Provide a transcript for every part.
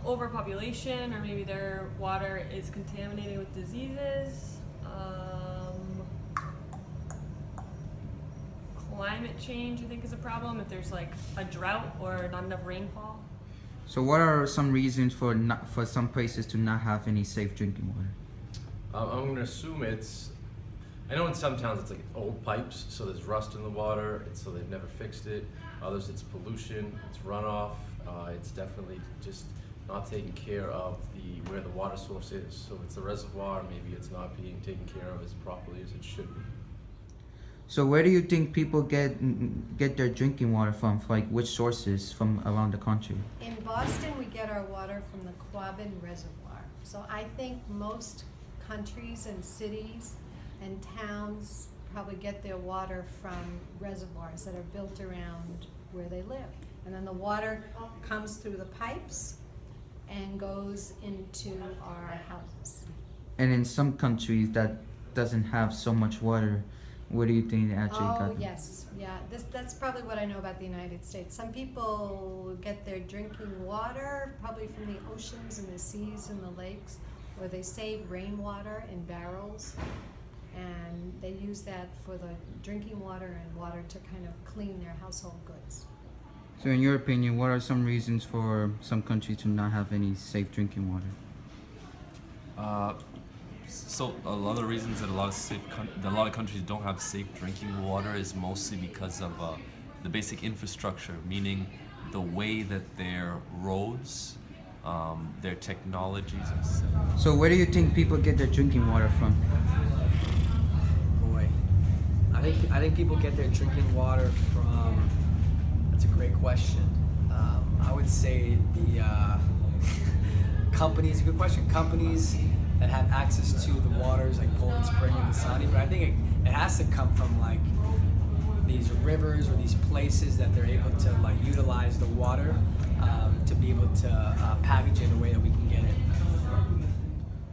Overpopulation, or maybe their water is contaminated with diseases. Climate change, I think, is a problem if there's like a drought or not enough rainfall. So what are some reasons for for some places to not have any safe drinking water? I'm going to assume I know in some towns it's like old pipes, so there's rust in the water, so they've never fixed it. Others it's pollution, it's runoff, it's definitely just not taking care of where the water source is. So it's the reservoir, maybe it's not being taken care of as properly as it should be. So where do you think people get their drinking water from? Like which sources from around the country? In Boston, we get our water from the Quabbin Reservoir. So I think most countries and cities and towns probably get their water from reservoirs that are built around where they live. And then the water comes through the pipes and goes into our houses. And in some countries that doesn't have so much water, where do you think they actually got Oh, them? yes, yeah, that's probably what I know about the United States. Some people get their drinking water probably from the oceans and the seas and the lakes, or they save rainwater in barrels, and they use that for the drinking water and water to kind of clean their household goods. So in your opinion, what are some reasons for some countries to not have any safe drinking water? So a lot of reasons that a lot of countries don't have safe drinking water is mostly because of the basic infrastructure, meaning the way that their roads, their technologies are set. So where do you think people get their drinking water from? Boy, I think people get their drinking water from. That's a great question. I would say the companies. A good question. Companies that have access to the waters like Poland Spring and Dasani, but I think it has to come from like these rivers or these places that they're able to like utilize the water to be able to package it in a way that we can get it.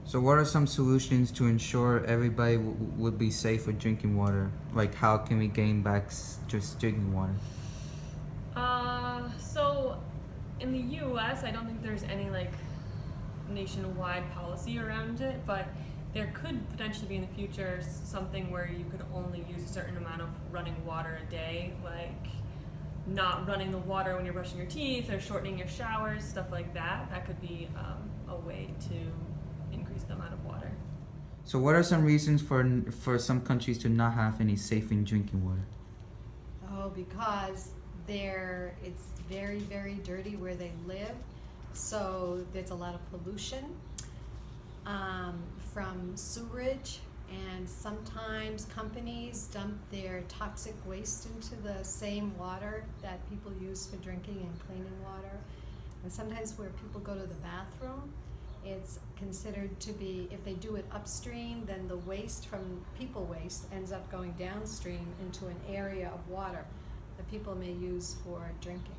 So what are some solutions to ensure everybody would be safe with drinking water? Like how can we gain back just drinking water? So in the U.S., I don't think there's any like nationwide policy around it, but there could potentially be in the future something where you could only use a certain amount of running water a day, like not running the water when you're brushing your teeth or shortening your showers, stuff like that. That could be a way to increase the amount of water. So what are some reasons for some countries to not have any safe drinking water? Oh, because it's very, very dirty where they live. So there's a lot of pollution from sewerage, and sometimes companies dump their toxic waste into the same water that people use for drinking and cleaning water. And sometimes where people go to the bathroom, it's considered to be, if they do it upstream, then the waste from people waste ends up going downstream into an area of water that people may use for drinking.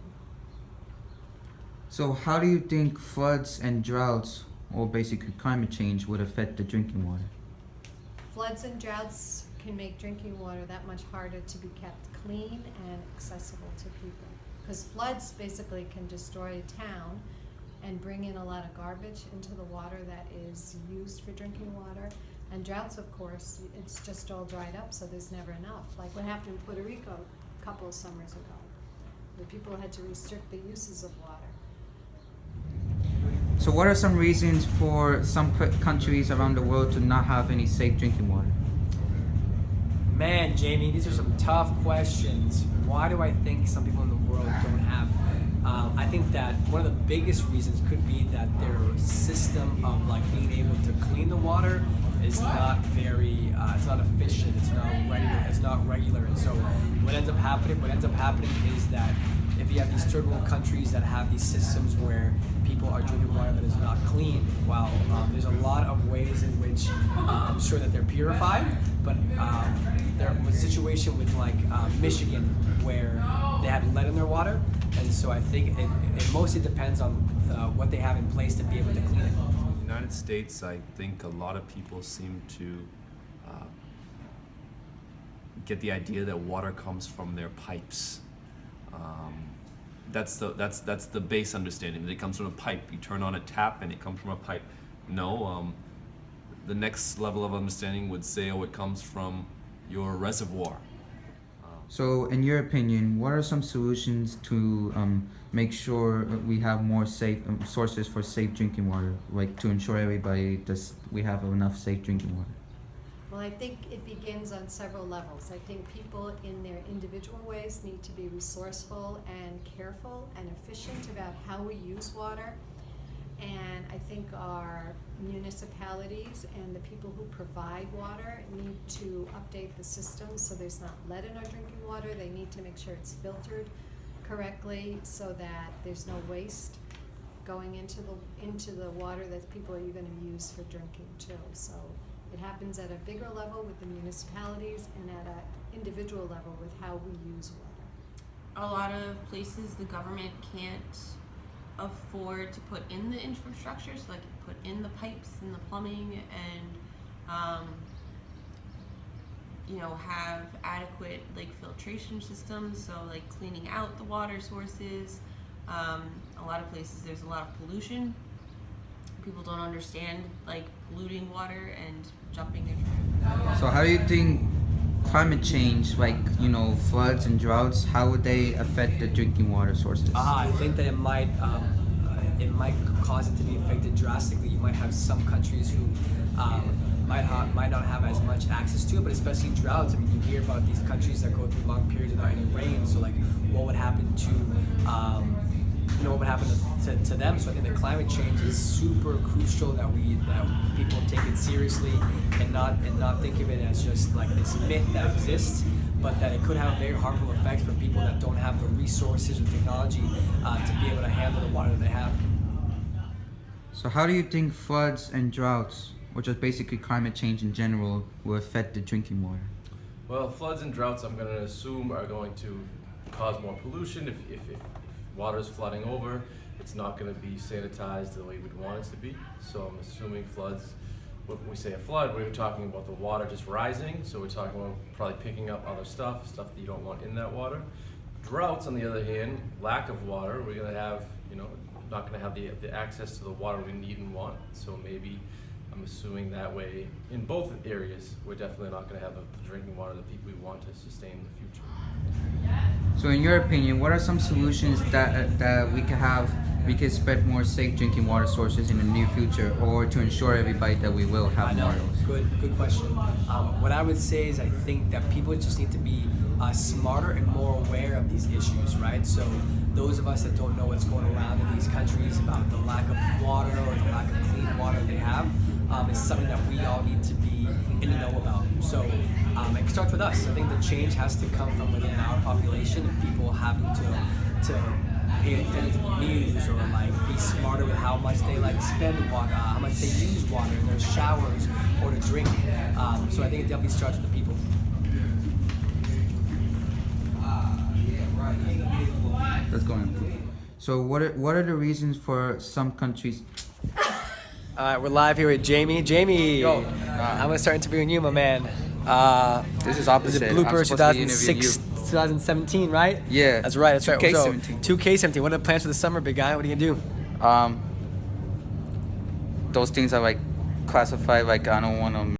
So how do you think floods and droughts, or basically climate change, would affect the drinking water? Floods and droughts can make drinking water that much harder to be kept clean and accessible to people. Because floods basically can destroy a town and bring in a lot of garbage into the water that is used for drinking water. And droughts, of course, it's just all dried up, so there's never enough. Like what happened in Puerto Rico a couple of summers ago, where people had to restrict the uses of water. So what are some reasons for some countries around the world to not have any safe drinking water? Man, Jamie, these are some tough questions. Why do I think some people in the world don't have? I think that one of the biggest reasons could be that their system of like being able to clean the water is not very, it's not efficient, it's not regular, and so what ends up happening is that if you have these third world countries that have these systems where people are drinking water that is not clean, well, there's a lot of ways in which I'm sure that they're purified, but there was a situation with like Michigan where they have lead in their water, and so I think it mostly depends on what they have in place to be able to clean it. In the United States, I think a lot of people seem to get the idea that water comes from their pipes. that's the base understanding that it comes from a pipe. You turn on a tap and it comes from a pipe. No, the next level of understanding would say, oh, it comes from your reservoir. So, in your opinion, what are some solutions to make sure we have more safe sources for safe drinking water, like to ensure everybody does we have enough safe drinking water? Well, I think it begins on several levels. I think people in their individual ways need to be resourceful and careful and efficient about how we use water. And I think our municipalities and the people who provide water need to update the system so there's not lead in our drinking water. They need to make sure it's filtered correctly so that there's no waste going into the water that people are going to use for drinking too. So it happens at a bigger level with the municipalities and at an individual level with how we use water. A lot of places the government can't afford to put in the infrastructure, so like put in the pipes and the plumbing and have adequate like filtration systems, so like cleaning out the water sources. A lot of places there's a lot of pollution. People don't understand like polluting water and jumping in. So, how do you think climate change, like floods and droughts, how would they affect the drinking water sources? I think that it might cause it to be affected drastically. You might have some countries who might not have as much access to it, but especially droughts. I mean, you hear about these countries that go through long periods without any rain. So, like, what would happen to what would happen to them? So I think that climate change is super crucial that people take it seriously and not think of it as just like this myth that exists, but that it could have very harmful effects for people that don't have the resources or technology to be able to handle the water that they have. So, how do you think floods and droughts, which is basically climate change in general, will affect the drinking water? Well, floods and droughts, I'm going to assume, are going to cause more pollution. If water is flooding over, it's not going to be sanitized the way we'd want it to be. So I'm assuming floods, when we say a flood, we're talking about the water just rising. So we're talking about probably picking up other stuff that you don't want in that water. Droughts, on the other hand, lack of water, we're going to have, not going to have the access to the water we need and want. So maybe I'm assuming that way in both areas, we're definitely not going to have the drinking water that we want to sustain in the future. So, in your opinion, what are some solutions that we can expect more safe drinking water sources in the near future, or to ensure everybody that we will have more of those? Good question. What I would say is I think that people just need to be smarter and more aware of these issues, right? So those of us that don't know what's going around in these countries about the lack of water or the lack of clean water they have, is something that we all need to be in the know about. So it starts with us. I think the change has to come from within our population and people having to pay attention to the news or like be smarter with how much they like spend water, how much they use water in their showers or to drink. So I think it definitely starts with the people. Let's go on. So, what are the reasons for some countries? All right, we're live here with Jamie. Jamie, I'm gonna start interviewing you, my man. This is opposite. Is it Blooper I'm supposed to be interviewing 2017, right? Yeah. That's right. 2K17. 2K17. What are the plans for the summer, big guy? What are you gonna do? Those things are like classified like I don't want to